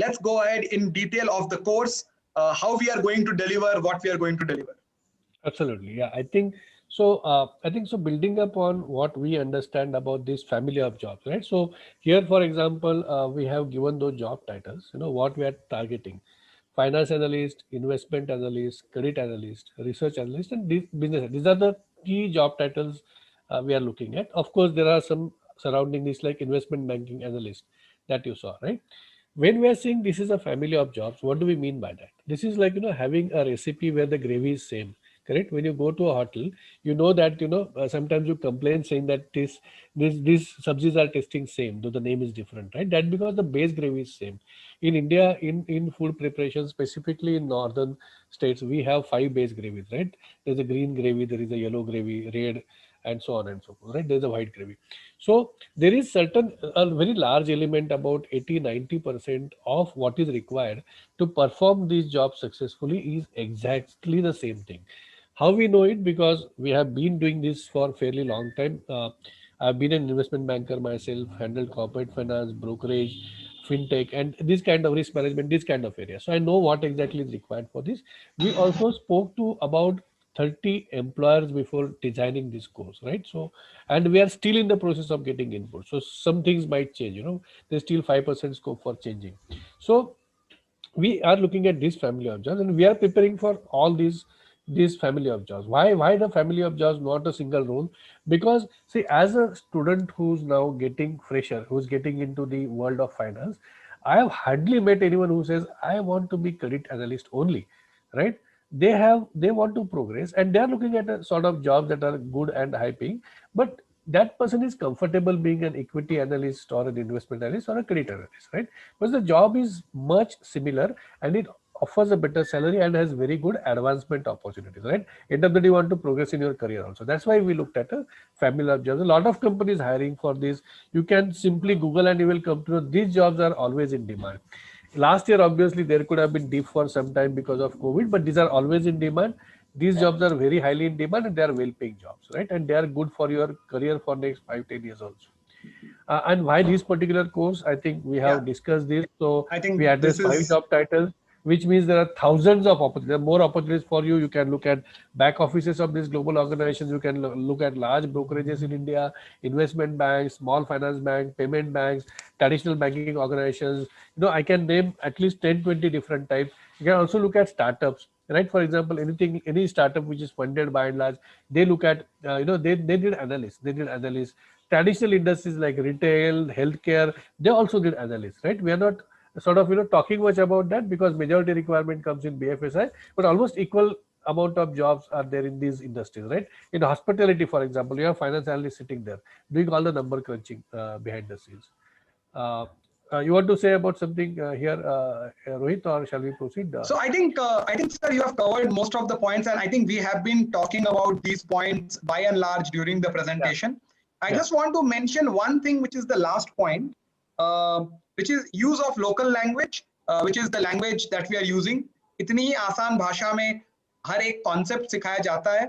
let's go ahead in detail of the course, how we are going to deliver, what we are going to deliver. Absolutely. Yeah, I think so. I think so. Building upon what we understand about this family of jobs, right? So here, for example, we have given those job titles. What we are targeting: finance analyst, investment analyst, credit analyst, research analyst, and business. These are the key job titles we are looking at. Of course, there are some surrounding this like investment banking analyst that you saw, right? When we are saying this is a family of jobs, what do we mean by that? This is like having a recipe where the gravy is same. Correct. When you go to a hotel, you know that sometimes you complain saying that these subsidies are tasting same, though the name is different, right? That because the base gravy is same. In India, in food preparation, specifically in northern states, we have five base gravies, right? There's a green gravy, there is a yellow gravy, red, and so on and so forth, right? There's a white gravy. So there is certain a very large element, about 80-90% of what is required to perform these jobs successfully is exactly the same thing. How we know it? Because we have been doing this for fairly long time. I've been an investment banker myself, handled corporate finance, brokerage, fintech, and this kind of risk management, this kind of area. So I know what exactly is required for this. We also spoke to about 30 employers before designing this course, right? So, and we are still in the process of getting input. So some things might change, there's still 5% scope for changing. So we are looking at this family of jobs and we are preparing for all these family of jobs. Why the family of jobs, not a single role? Because see, as a student who's now getting fresher, who's getting into the world of finance, I have hardly met anyone who says I want to be credit analyst only, right? They want to progress and they are looking at a sort of jobs that are good and high paying, but that person is comfortable being an equity analyst or an investment analyst or a credit analyst, right? Because the job is much similar and it offers a better salary and has very good advancement opportunities, right? End of the day, you want to progress in your career also. That's why we looked at a family of jobs. A lot of companies hiring for this. You can simply Google and you will come to know these jobs are always in demand. Last year, obviously, there could have been dip for some time because of COVID, but these are always in demand. These jobs are very highly in demand and they are well-paying jobs, right? And they are good for your career for next 5-10 years also. And why this particular course? I think we Yeah, have discussed this. So I we think address this five is, job titles, which means there are thousands of opportunities. There are more opportunities for you. You can look at back offices of these global organizations. You can look at large brokerages in India, investment banks, small finance bank, payment banks, traditional banking organizations. I can name at least 10, 20 different types. You can also look at startups, right? For example, any startup which is funded by and large, they look at, they did analysts. They did analysts. Traditional industries like retail, healthcare, they also did analysts, right? We are not sort of talking much about that because majority requirement comes in BFSI, but almost equal amount of jobs are there in these industries, right? In hospitality, for example, you have finance analysts sitting there doing all the number crunching behind the scenes. Uh, you want to say about something here, Rohit, or shall we proceed? so I think sir, you have covered most of the points, and I think we have been talking about these points by and large during the Yeah, presentation. I yeah, just want to mention one thing, which is the last point, uh, which is use of local language, which is the language that we are using. इतनी ही आसान भाषा में हर एक concept सिखाया जाता है.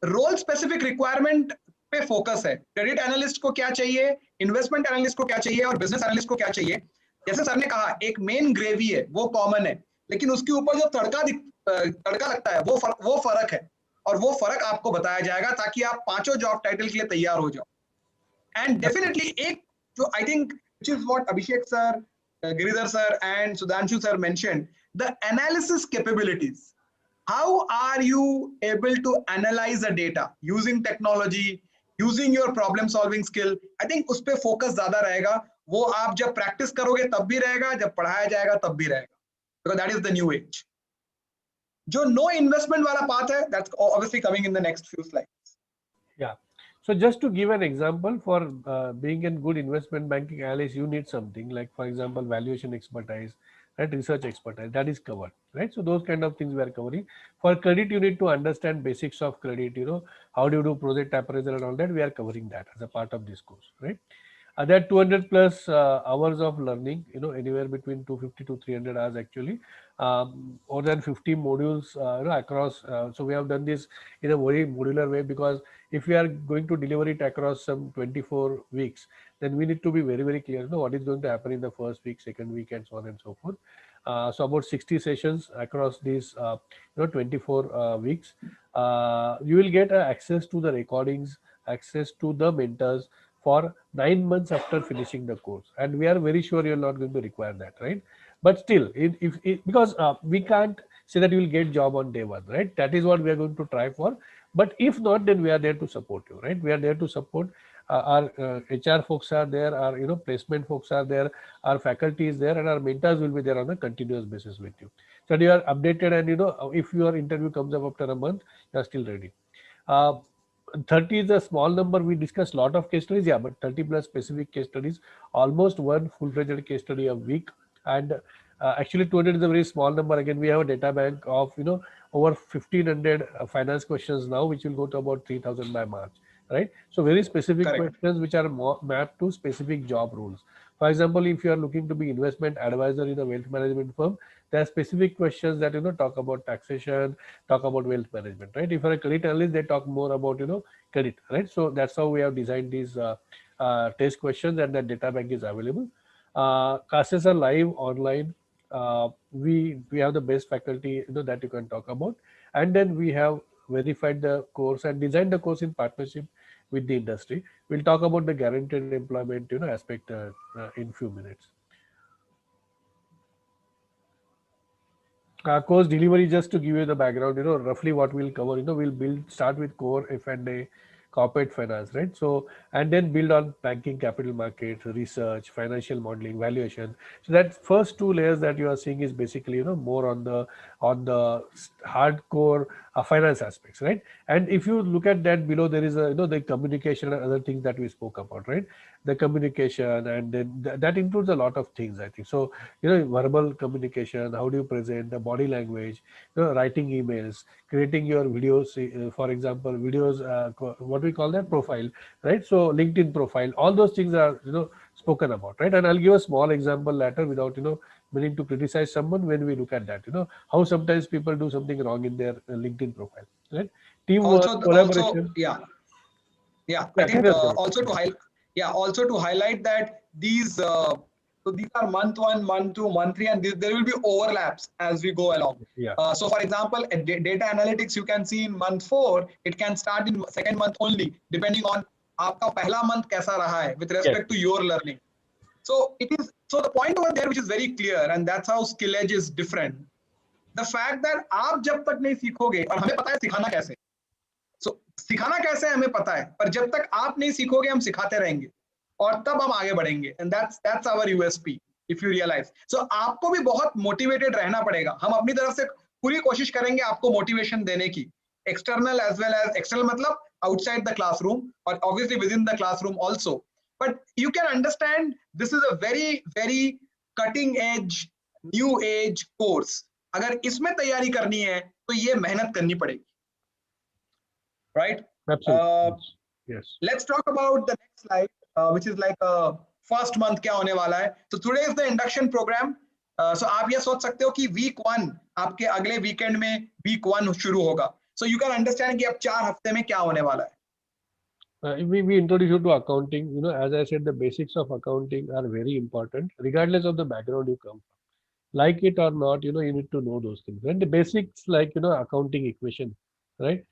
Role specific requirement पे focus है. क्रेडिट एनालिस्ट को क्या चाहिए, इन्वेस्टमेंट एनालिस्ट को क्या चाहिए और बिजनेस एनालिस्ट को क्या चाहिए. जैसे सर ने कहा, एक मेन ग्रेवी है, वो कॉमन है, लेकिन उसके ऊपर जो तड़का लगता है वो फर्क है, और वो फर्क आपको बताया जाएगा ताकि आप पांचों जॉब टाइटल के लिए तैयार हो जाओ. एंड डेफिनेटली एक जो I think which is what Abhishek sir, Giridhar sir and Sudhanshu sir mentioned, the analysis capabilities. How are you able to analyze the data using technology, using your problem solving skill? I think उस पे focus ज्यादा रहेगा. वो आप जब practice करोगे तब भी रहेगा, जब पढ़ाया जाएगा तब भी रहेगा, because that is the new age. जो नो इन्वेस्टमेंट वाला पाथ है, that's obviously coming in the next few slides. yeah. So just to give an example, for being a good investment banking analyst, you need something like, for example, valuation expertise, right? Research expertise, that is covered, right? So those kind of things we are covering. For credit, you need to understand basics of credit, how do you do project appraisal and all that. We are covering that as a part of this course, right? There are 200 plus hours of learning, anywhere between 250 to 300 hours actually. More than 50 modules, across. So we have done this in a very modular way, because if we are going to deliver it across some 24 weeks, then we need to be very, very clear, what is going to happen in the first week, second week, and so on and so forth. So about 60 sessions across these, 24 weeks. You will get access to the recordings, access to the mentors for 9 months after finishing the course, and we are very sure you're not going to require that, right? But still, because we can't say that you will get job on day one, right? That is what we are going to try for. But if not, then we are there to support you, right? We are there to support. Our HR folks are there, our placement folks are there, our faculty is there, and our mentors will be there on a continuous basis with you. So you are updated, and if your interview comes up after a month, you are still ready. Uh, 30 is a small number. We discussed a lot of case studies, yeah, but 30 plus specific case studies, almost one full-fledged case study a week. And actually 200 is a very small number. Again, we have a data bank of over 1500 finance questions now, which will go to about 3000 by March, right? So very specific Correct. questions which are mapped to specific job roles. For example, if you are looking to be investment advisor in a wealth management firm, there are specific questions that talk about taxation, talk about wealth management, right? If you're a credit analyst, they talk more about credit, right? So that's how we have designed these test questions, and that data bank is available. Classes are live online. We have the best faculty that you can talk about, and then we have verified the course and designed the course in partnership with the industry. We'll talk about the guaranteed employment aspect in few minutes. Course delivery, just to give you the background, roughly what we'll cover, we'll start with core F&A, corporate finance, right? So, and then build on banking, capital markets, research, financial modeling, valuation. So that first two layers that you are seeing is basically, more on the hardcore finance aspects, right? And if you look at that below, there is a, the communication and other things that we spoke about, right? The communication, and then that includes a lot of things, I think. So, verbal communication, how do you present, the body language, writing emails, creating your videos, for example, videos, what we call that profile, right? So LinkedIn profile, all those things are, spoken about, right? And I'll give a small example later without, meaning to criticize someone when we look at that, how sometimes people do something wrong in their LinkedIn profile, right? Teamwork, Also, collaboration. yeah. I Yeah, think carry on. also to highlight that these are month one, month two, month three, and there will be overlaps as we go along. Yeah. So for example, data analytics you can see in month 4, it can start in second month only, depending on आपका पहला month कैसा रहा है with respect to your learning. So the point over there which is very clear, and that's how skill edge is different. The fact that आप जब तक नहीं सीखोगे, और हमें पता है सिखाना कैसे, सिखाना कैसे हमें पता है, पर जब तक आप नहीं सीखोगे हम सिखाते रहेंगे और तब हम आगे बढ़ेंगे, and that's our USP if you realise. So आपको भी बहुत मोटिवेटेड रहना पड़ेगा. हम अपनी तरफ से पूरी कोशिश करेंगे आपको मोटिवेशन देने की, external as well as external मतलब outside the classroom or obviously within the classroom also, but you can understand this is a very very cutting edge new age course. अगर इसमें तैयारी करनी है तो ये मेहनत करनी पड़ेगी, right? Absolutely. Yes. Let's talk about the next slide, which is like first month क्या होने वाला है. So today is the induction program. So आप ये सोच सकते हो कि week 1 आपके अगले weekend में week 1 शुरू होगा. So you can understand कि अब 4 हफ्ते में क्या होने वाला है. We introduce you to accounting. As I said, the basics of accounting are very important, regardless of the background you come from. Like it or not, you need to know those things. And the basics, like accounting equation, right?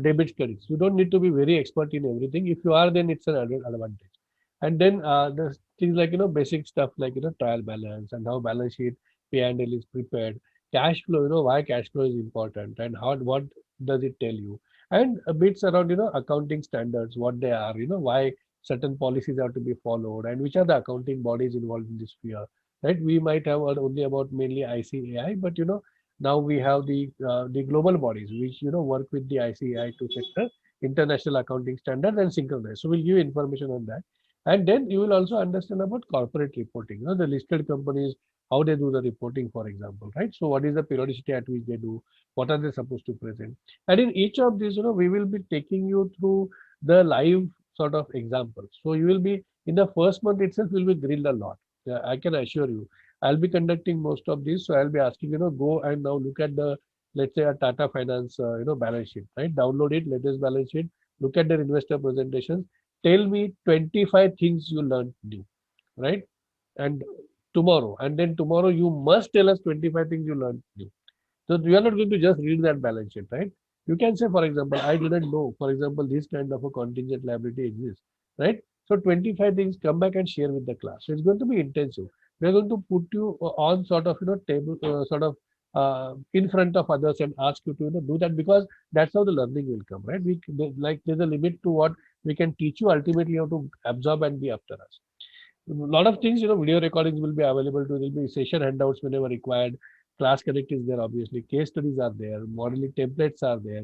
Debit credits. You don't need to be very expert in everything. If you are, then it's an advantage. And then the things like basic stuff like trial balance and how balance sheet P&L is prepared, cash flow, why cash flow is important and how what does it tell you, and bits around accounting standards, what they are, why certain policies have to be followed, and which are the accounting bodies involved in this sphere, right? We might have heard only about mainly ICAI, but now we have the global bodies which work with the ICAI to set the international accounting standards and synchronize. So we'll give you information on that. And then you will also understand about corporate reporting, the listed companies, how they do the reporting, for example, right? So what is the periodicity at which they do, what are they supposed to present? And in each of these, we will be taking you through the live sort of examples. So you will be, in the first month itself, will be grilled a lot. Yeah, I can assure you. I'll be conducting most of these. So I'll be asking, go and now look at the, let's say a Tata Finance, balance sheet, right? Download it, latest balance sheet, look at their investor presentations, tell me 25 things you learned new, right? And tomorrow, and then tomorrow you must tell us 25 things you learned new. So you are not going to just read that balance sheet, right? You can say, for example, I didn't know, for example, this kind of a contingent liability exists, right? So 25 things, come back and share with the class. So it's going to be intensive. We are going to put you on sort of, table, sort of in front of others and ask you to, do that, because that's how the learning will come, right? Like there's a limit to what we can teach you. Ultimately, you have to absorb and be after us. A lot of things, video recordings will be available to, there'll be session handouts whenever required. Class connect is there, obviously. Case studies are there. Modeling templates are there.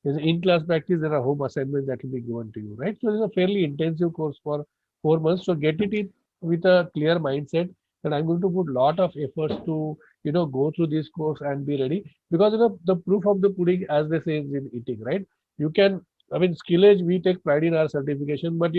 There's in-class practice. There are home assignments that will be given to you, right? So it's a fairly intensive course for 4 months. So get it in with a clear mindset that I'm going to put a lot of efforts to, go through this course and be ready. Because, the proof of the pudding, as they say, is in eating, right? You can, I mean, Skill Edge, we take pride in our certification, but,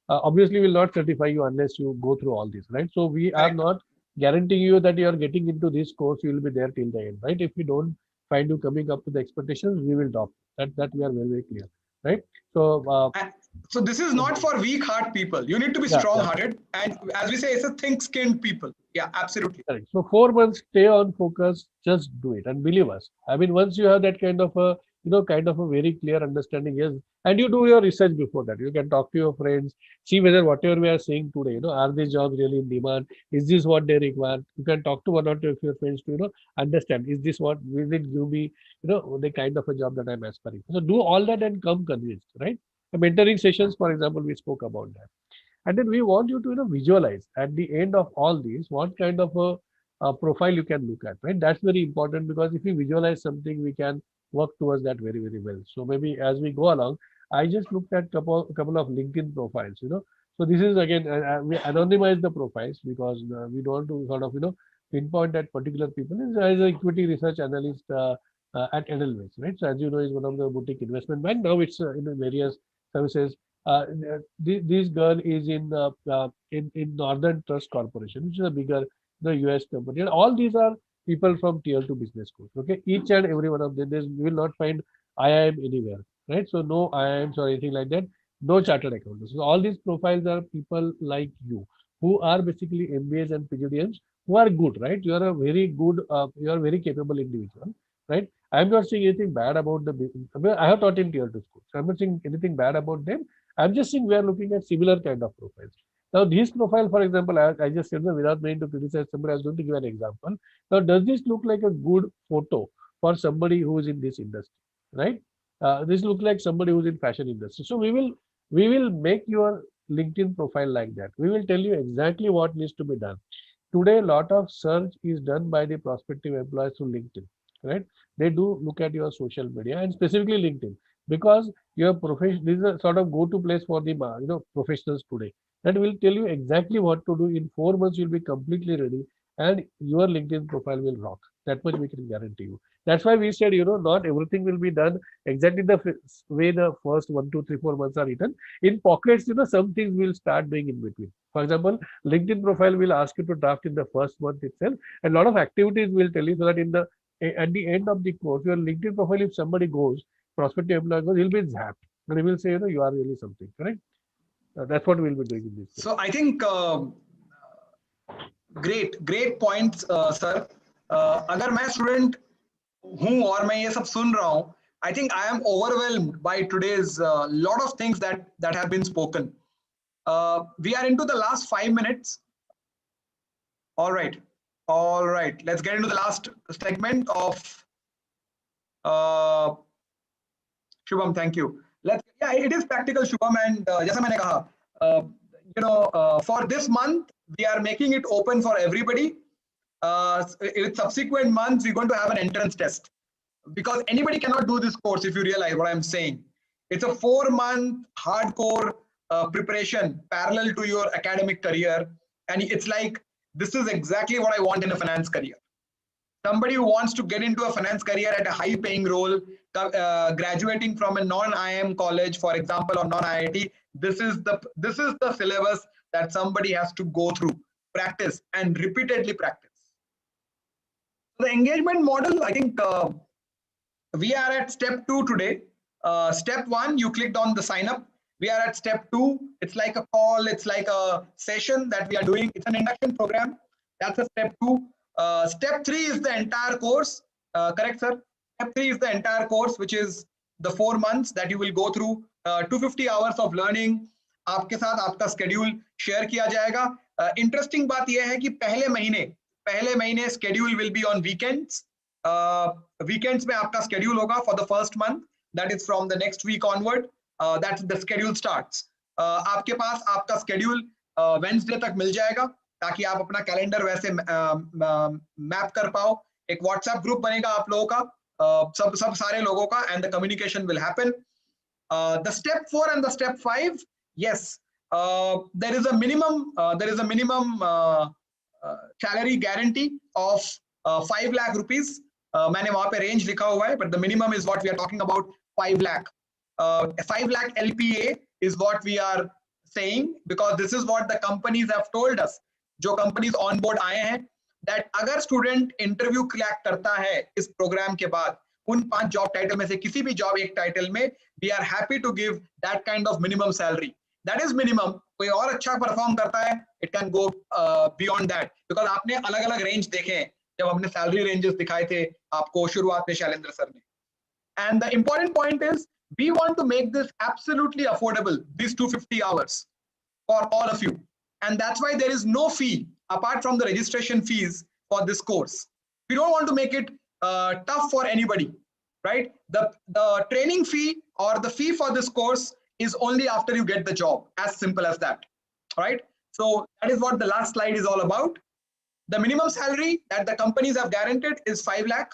obviously will not certify you unless you go through all this, right? So we are Correct. not guaranteeing you that you are getting into this course, you will be there till the end, right? If we don't find you coming up to the expectations, we will drop. That we are very, very clear, right? So And so this is not for weak heart people. You need to be yeah, strong yeah. hearted, and as we say, it's a thick skinned people. Yeah, absolutely. Correct. So 4 months, stay on focus, just do it and believe us. I mean, once you have that kind of a, kind of a very clear understanding, yes, and you do your research before that. You can talk to your friends, see whether whatever we are saying today, are these jobs really in demand? Is this what they require? You can talk to one or two of your friends to, understand, is this what will it give me, the kind of a job that I'm aspiring. So do all that and come convinced, right? The mentoring sessions, for example, we spoke about that. And then we want you to, visualize at the end of all these what kind of a profile you can look at, right? That's very important, because if we visualize something, we can work towards that very, very well. So maybe as we go along, I just looked at couple of LinkedIn profiles, So this is again, we anonymize the profiles because we don't want to sort of, pinpoint that particular people. As an equity research analyst at Edelweiss, right? So as you know, is one of the boutique investment bank. Now it's in various services. This girl is in Northern Trust Corporation, which is a bigger US company, and all these are people from tier 2 business schools. Okay, each and every one of them. You will not find IIM anywhere, right? So no IIMs or anything like that. No chartered accountants. So all these profiles are people like you who are basically MBAs and PhDMs who are good, right? You are a very good, you are a very capable individual, right? I'm not saying anything bad about I have taught in tier 2 schools. So I'm not saying anything bad about them. I'm just saying we are looking at similar kind of profiles. Now, this profile, for example, I just said that without meaning to criticize somebody, I was going to give an example. Now, does this look like a good photo for somebody who is in this industry, right? This looks like somebody who's in fashion industry. So we will make your LinkedIn profile like that. We will tell you exactly what needs to be done. Today, a lot of search is done by the prospective employees through LinkedIn, right? They do look at your social media and specifically LinkedIn, because your profession, this is a sort of go-to place for the professionals today. That will tell you exactly what to do. In 4 months, you'll be completely ready, and your LinkedIn profile will rock. That much we can guarantee you. That's why we said, not everything will be done exactly the way the first 1, 2, 3, 4 months are written. In pockets, some things will start doing in between. For example, LinkedIn profile will ask you to draft in the first month itself, and a lot of activities will tell you, so that at the end of the course, your LinkedIn profile, if somebody goes, prospective employee goes, he'll be zapped, and he will say, you are really something, correct? That's what we'll be doing in this case. So I think great points, sir. अगर मैं student हूँ और मैं ये सब सुन रहा हूँ, I think I am overwhelmed by today's lot of things that have been spoken. We are into the last 5 minutes. All right. Let's get into the last segment of Shubham. Thank you. It is practical, Shubham, and जैसा मैंने कहा, for this month we are making it open for everybody. In subsequent months, we're going to have an entrance test, because anybody cannot do this course. If you realize what I'm saying, it's a 4-month hardcore preparation parallel to your academic career, and it's like, this is exactly what I want in a finance career. Somebody who wants to get into a finance career at a high paying role, graduating from a non-IIM college, for example, or non-IIT, this is the syllabus that somebody has to go through, practice, and repeatedly practice. The engagement model, I think we are at step 2 today. Step 1, you clicked on the sign up. We are at step 2. It's like a call, it's like a session that we are doing. It's an induction program. That's a step 2. Step 3 is the entire course. Correct, sir? Step 3 is the entire course, which is the 4 months that you will go through. 250 hours of learning. आपके साथ आपका schedule share किया जाएगा. Interesting बात यह है कि पहले महीने schedule will be on weekends. Weekends में आपका schedule होगा for the first month. That is from the next week onward. That's the schedule starts. आपके पास आपका schedule Wednesday तक मिल जाएगा ताकि आप अपना कैलेंडर वैसे मैप कर पाओ. एक WhatsApp ग्रुप बनेगा आप लोगों का, सब सारे लोगों का, and the communication will happen. The step 4 and the step 5, yes, there is a minimum salary guarantee of 5 lakh rupees. मैंने वहां पे range लिखा हुआ है, but the minimum is what we are talking about, 5 lakh. 5 lakh LPA is what we are saying, because this is what the companies have told us. जो companies on board आए हैं, that अगर student interview crack करता है इस program के बाद, उन 5 job title में से किसी भी job एक title में, we are happy to give that kind of minimum salary. That is minimum. कोई और अच्छा perform करता है, it can go beyond that, because आपने अलग-अलग range देखे हैं जब हमने salary ranges दिखाए थे आपको शुरुआत में शैलेंद्र सर ने. And the important point is, we want to make this absolutely affordable, these 250 hours for all of you. And that's why there is no fee apart from the registration fees for this course. We don't want to make it tough for anybody, right? The training fee or the fee for this course is only after you get the job, as simple as that, right? So that is what the last slide is all about. The minimum salary that the companies have guaranteed is 5 lakh.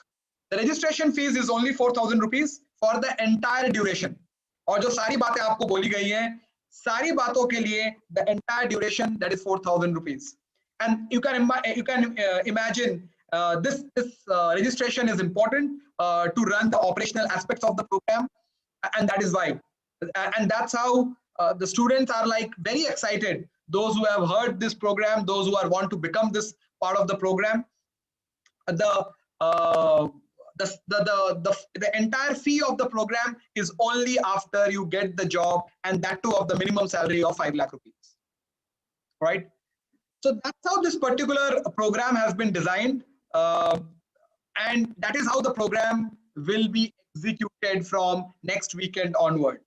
The registration fees is only 4,000 rupees for the entire duration. और जो सारी बातें आपको बोली गई हैं, सारी बातों के लिए the entire duration, that is 4,000 rupees. And you can imagine this registration is important to run the operational aspects of the program, and that is why. And that's how the students are like very excited. Those who have heard this program, those who want to become this part of the program, the entire fee of the program is only after you get the job, and that too of the minimum salary of 5 lakh rupees, right? So that's how this particular program has been designed, and that is how the program will be executed from next weekend onward.